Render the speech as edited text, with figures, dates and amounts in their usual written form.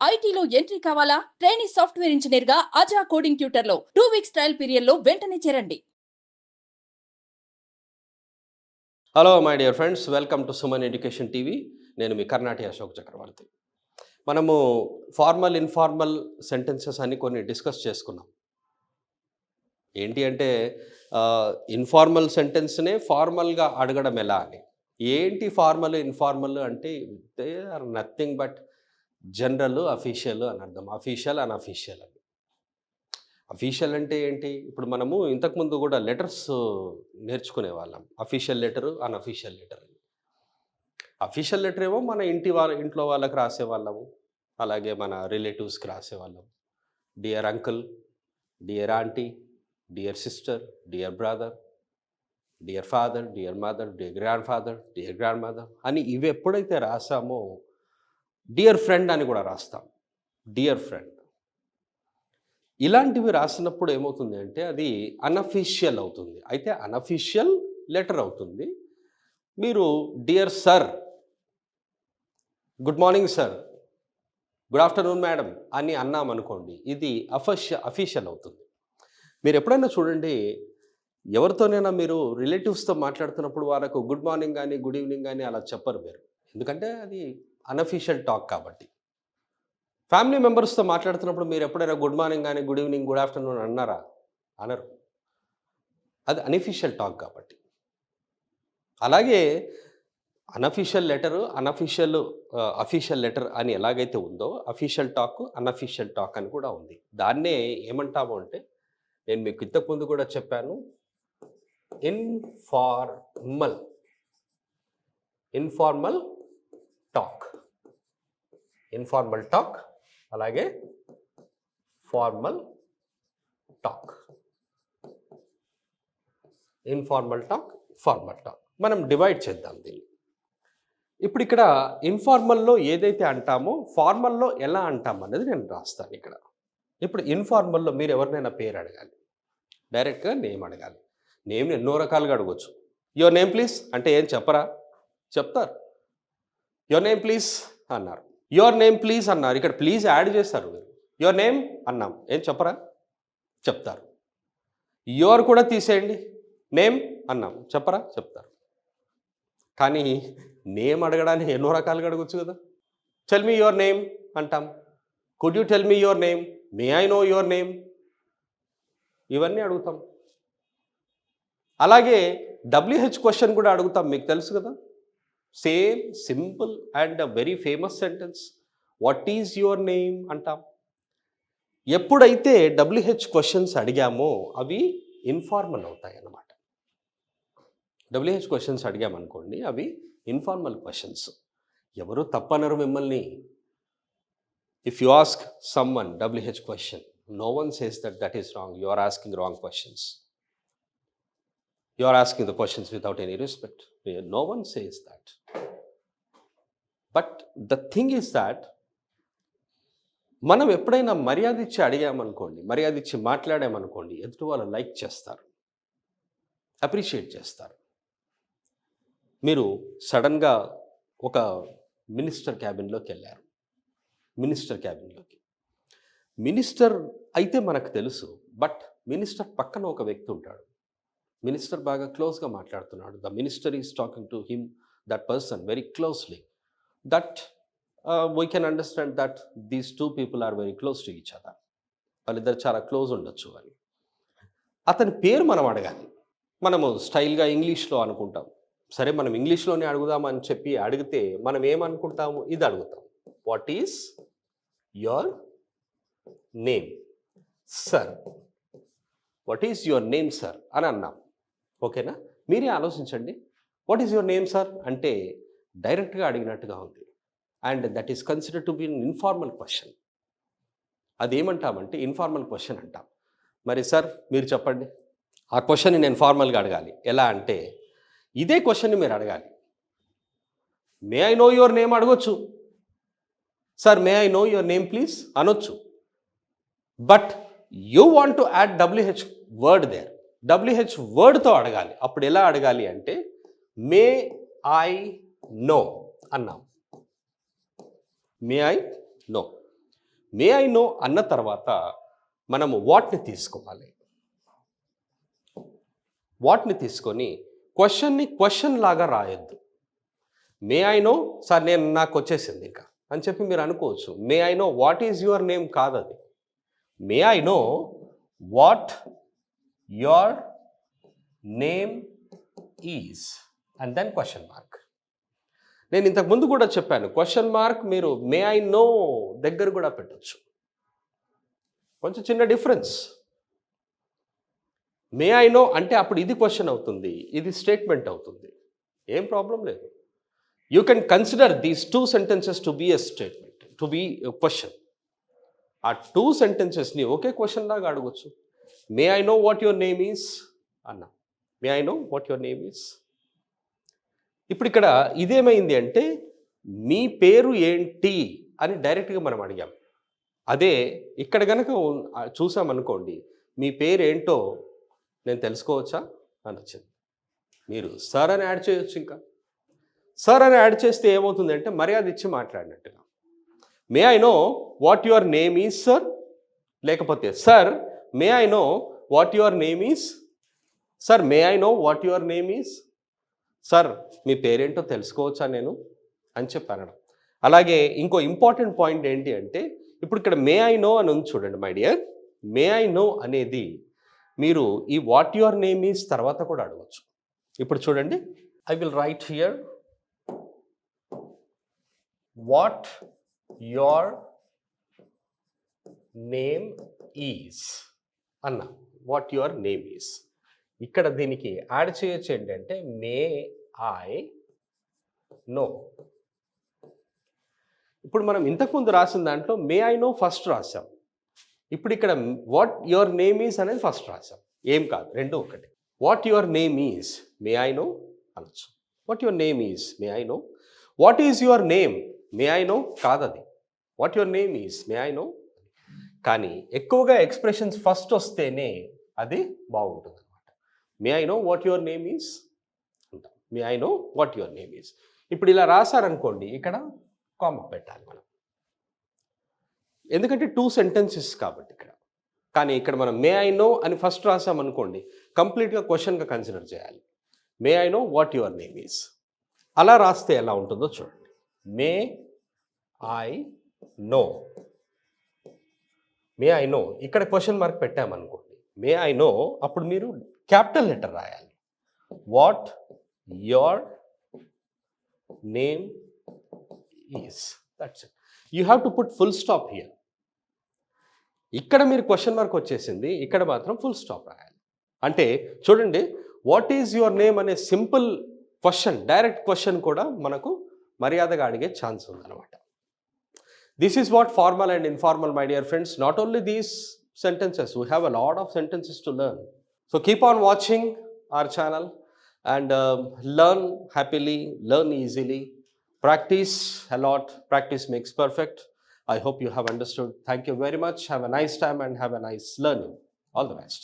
ఐటీలో ఎంట్రీ కావాలా? Trainee software engineer గా అజా కోడింగ్ ట్యూటర్ లో 2 వీక్స్ ట్రయల్ పీరియడ్ లో వెంటనే చేరండి. Hello my dear friends, welcome to Suman education TV. నేను మీ కర్ణాటి అశోక్ చక్రవర్తి. మనము ఫార్మల్ ఇన్ఫార్మల్ సెంటెన్సెస్ అని కొన్ని డిస్కస్ చేసుకున్నాం. ఏంటి అంటే ఇన్ఫార్మల్ సెంటెన్స్నే ఫార్మల్గా అడగడం ఎలా అని. ఏంటి ఫార్మల్ ఇన్ఫార్మల్ అంటే they are nothing but general, official అని అర్థం. అఫీషియల్, అన్అఫీషియల్ అని. అఫీషియల్ అంటే ఏంటి? ఇప్పుడు మనము ఇంతకుముందు కూడా లెటర్స్ నేర్చుకునే వాళ్ళం. అఫీషియల్ లెటరు, అన్అఫీషియల్ లెటర్ అని. అఫీషియల్ లెటర్ ఏమో మన ఇంట్లో వాళ్ళకి రాసేవాళ్ళము, అలాగే మన రిలేటివ్స్కి రాసేవాళ్ళం. Dear uncle, dear aunty, dear sister, dear brother, dear father, dear mother, dear grandfather, dear grandmother అని ఇవి ఎప్పుడైతే రాసామో డియర్ ఫ్రెండ్ అని కూడా రాస్తాం. డియర్ ఫ్రెండ్ ఇలాంటివి రాసినప్పుడు ఏమవుతుంది అంటే అది అన్అఫీషియల్ అవుతుంది. అయితే అన్అఫీషియల్ లెటర్ అవుతుంది. మీరు dear sir, good morning sir, good afternoon madam అని అన్నామనుకోండి, ఇది అఫీషియల్ అవుతుంది. మీరు ఎప్పుడైనా చూడండి, ఎవరితోనైనా మీరు రిలేటివ్స్తో మాట్లాడుతున్నప్పుడు వాళ్ళకు గుడ్ మార్నింగ్ కానీ గుడ్ ఈవినింగ్ కానీ అలా చెప్పరు మీరు. ఎందుకంటే అది అన్అఫీషియల్ టాక్ కాబట్టి. ఫ్యామిలీ మెంబర్స్తో మాట్లాడుతున్నప్పుడు మీరు ఎప్పుడైనా గుడ్ మార్నింగ్ కానీ గుడ్ ఈవినింగ్ గుడ్ ఆఫ్టర్నూన్ అన్నారా? అనరు. అది అన్అఫీషియల్ టాక్ కాబట్టి. అలాగే అన్అఫీషియల్ లెటరు, అఫీషియల్ లెటర్ అని ఎలాగైతే ఉందో అఫీషియల్ టాక్, అన్అఫీషియల్ టాక్ అని కూడా ఉంది. దాన్నే ఏమంటాము అంటే, నేను మీకు ఇంతకుముందు కూడా చెప్పాను, ఇన్ఫార్మల్ టాక్, అలాగే formal talk. Informal talk, formal talk మనం డివైడ్ చేద్దాం దీన్ని. ఇప్పుడు ఇక్కడ ఇన్ఫార్మల్లో ఏదైతే అంటామో ఫార్మల్లో ఎలా అంటాం అనేది నేను రాస్తాను ఇక్కడ. ఇప్పుడు ఇన్ఫార్మల్లో మీరు ఎవరినైనా పేరు అడగాలి, డైరెక్ట్గా నేమ్ అడగాలి. నేమ్ ఎన్నో రకాలుగా అడగవచ్చు. యువర్ నేమ్ ప్లీజ్ అంటే ఏం చెప్పరా? చెప్తారు. యువర్ నేమ్ ప్లీజ్ అన్నారు, యువర్ నేమ్ ప్లీజ్ అన్నారు, ఇక్కడ ప్లీజ్ యాడ్ చేస్తారు. యువర్ నేమ్ అన్నాం, ఏం చెప్పరా? చెప్తారు. యువర్ కూడా తీసేయండి, నేమ్ అన్నాం, చెప్పరా? చెప్తారు. కానీ నేమ్ అడగడానికి ఎన్నో రకాలుగా అడగచ్చు కదా. టెల్ మీ యువర్ నేమ్ అంటాం. Could you tell me your name, may I know your name, ఇవన్నీ అడుగుతాం. అలాగే WH క్వశ్చన్ కూడా అడుగుతాం, మీకు తెలుసు కదా. Same simple and very famous sentence, what is your name అంటాం. ఎప్పుడైతే WH క్వశ్చన్స్ అడిగామో అవి ఇన్ఫార్మల్ అవుతాయి అన్నమాట. WH క్వశ్చన్స్ అడిగామనుకోండి, అవి ఇన్ఫార్మల్ క్వశ్చన్స్. ఎవరు తప్పనరు మిమ్మల్ని. If you ask someone WH question, no one says that is wrong. You are asking wrong questions. You are asking the questions without any respect. No one says that. But the thing is that మనం ఎప్పుడైనా మర్యాద ఇచ్చి అడిగామనుకోండి, మర్యాద ఇచ్చి మాట్లాడామనుకోండి, ఎదుటి వాళ్ళు like చేస్తారు, appreciate చేస్తారు. మీరు సడన్గా ఒక మినిస్టర్ క్యాబిన్లోకి వెళ్ళారు. మినిస్టర్ అయితే మనకు తెలుసు, బట్ మినిస్టర్ పక్కన ఒక వ్యక్తి ఉంటాడు. మినిస్టర్ బాగా క్లోజ్గా మాట్లాడుతున్నాడు. The minister is talking to him, that person very closely. That we can understand that these two people are very close to each other. వాళ్ళిద్దరు చాలా క్లోజ్ ఉండొచ్చు అని. అతని పేరు మనం అడగాలి. మనము స్టైల్గా ఇంగ్లీష్లో అనుకుంటాం. సరే, మనం ఇంగ్లీష్లోనే అడుగుదామని చెప్పి అడిగితే మనం ఏమనుకుంటాము? ఇది అడుగుతాం, what is your name sir, what is your name sir అని అన్నాం. ఓకేనా? మీరే ఆలోచించండి. What is your name sir అంటే డైరెక్ట్గా అడిగినట్టుగా ఉంది. And that is considered to be an informal question. అదేమంటామంటే ఇన్ఫార్మల్ క్వశ్చన్ అంటాం. మరి సార్ మీరు చెప్పండి, ఆ క్వశ్చన్ని నేను ఫార్మల్గా అడగాలి. ఎలా అంటే ఇదే క్వశ్చన్ని మీరు అడగాలి. May I know your name అడగొచ్చు. Sir may I know your name please అనొచ్చు. But you want to add WH word there. WH వర్డ్తో అడగాలి. అప్పుడు ఎలా అడగాలి అంటే మే ఐ నో అన్నాం. May I know. May I know అన్న తర్వాత మనము వాట్ని తీసుకోవాలి. వాట్ని తీసుకొని క్వశ్చన్ని క్వశ్చన్ లాగా రాయొద్దు. మే ఐ నో సార్ నాకు వచ్చేసింది ఇంకా అని చెప్పి మీరు అనుకోవచ్చు. May I know what is your name కాదు అది. May I know what your name is and then question mark. నేను ఇంతకు ముందు కూడా చెప్పాను, క్వశ్చన్ మార్క్ మీరు మే ఐ నో దగ్గర కూడా పెట్టచ్చు. కొంచెం చిన్న డిఫరెన్స్. మే ఐ నో అంటే అప్పుడు ఇది క్వశ్చన్ అవుతుంది, ఇది స్టేట్మెంట్ అవుతుంది. ఏం ప్రాబ్లం లేదు. You can consider these 2 sentences to be a statement, to be question. ఆ 2 sentencesని ఒకే క్వశ్చన్ లాగా అడగచ్చు. May I know what your name is అన్న. May I know what your name is. ఇప్పుడు ఇక్కడ ఇదేమైంది అంటే మీ పేరు ఏంటి అని డైరెక్ట్గా మనం అడిగాం. అదే ఇక్కడ కనుక చూసామనుకోండి, మీ పేరు ఏంటో నేను తెలుసుకోవచ్చా అని వచ్చింది. మీరు సార్ అని యాడ్ చేయొచ్చు. ఇంకా సార్ అని యాడ్ చేస్తే ఏమవుతుందంటే మర్యాద ఇచ్చి మాట్లాడినట్టుగా. May I know what your name is sir, లేకపోతే sir may I know what your name is. Sir may I know what your name is. Sir మీ పేరేంటో తెలుసుకోవచ్చా నేను అని చెప్పి అనడం. అలాగే ఇంకో ఇంపార్టెంట్ పాయింట్ ఏంటి అంటే ఇప్పుడు ఇక్కడ మే ఐ నో అని ఉంది చూడండి my dear. May I no అనేది మీరు ఈ వాట్ యువర్ నేమ్ ఈజ్ తర్వాత కూడా అడగచ్చు. ఇప్పుడు చూడండి, I will write here what your name is అన్న. What your name is. ఇక్కడ దీనికి యాడ్ చేయొచ్చు ఏంటంటే మే ఐ నో. ఇప్పుడు మనం ఇంతకుముందు రాసిన దాంట్లో మే ఐ నో ఫస్ట్ రాసాం. ఇప్పుడు ఇక్కడ వాట్ యువర్ నేమ్ ఈజ్ అనేది ఫస్ట్ రాసాం. ఏం కాదు, రెండు ఒకటి. What your name is may I know అనొచ్చు. What your name is may I know. What is your name may I know కాదు అది. What your name is may I know. కానీ ఎక్కువగా ఎక్స్ప్రెషన్స్ ఫస్ట్ వస్తేనే అది బాగుంటుంది అనమాట. May I know what your name is అంటాం. May I know what your name is. ఇప్పుడు ఇలా రాశారనుకోండి, ఇక్కడ కామా పెట్టాలి మనం, ఎందుకంటే 2 sentences కాబట్టి ఇక్కడ. కానీ ఇక్కడ మనం మే ఐ నో అని ఫస్ట్ రాసామనుకోండి, కంప్లీట్గా క్వశ్చన్గా కన్సిడర్ చేయాలి. మే I know what your name is. అలా రాస్తే ఎలా ఉంటుందో చూడండి. మే I know. May I no ఇక్కడ క్వశ్చన్ మార్క్ పెట్టామనుకోండి, మే ఐ నో అప్పుడు మీరు క్యాపిటల్ లెటర్ రాయాలి. What your name is. That's it. You have to put full stop here. ఇక్కడ మీరు క్వశ్చన్ మార్క్ వచ్చేసింది, ఇక్కడ మాత్రం ఫుల్ స్టాప్ రాయాలి. అంటే చూడండి, వాట్ ఈజ్ యువర్ నేమ్ అనే సింపుల్ క్వశ్చన్, డైరెక్ట్ క్వశ్చన్ కూడా మనకు మర్యాదగా అడిగే ఛాన్స్ ఉందన్నమాట. This is what formal and informal, my dear friends. Not only these sentences, we have a lot of sentences to learn. So keep on watching our channel and learn happily, learn easily, practice a lot. Practice makes perfect. I hope you have understood. Thank you very much. Have a nice time and have a nice learning. All the best.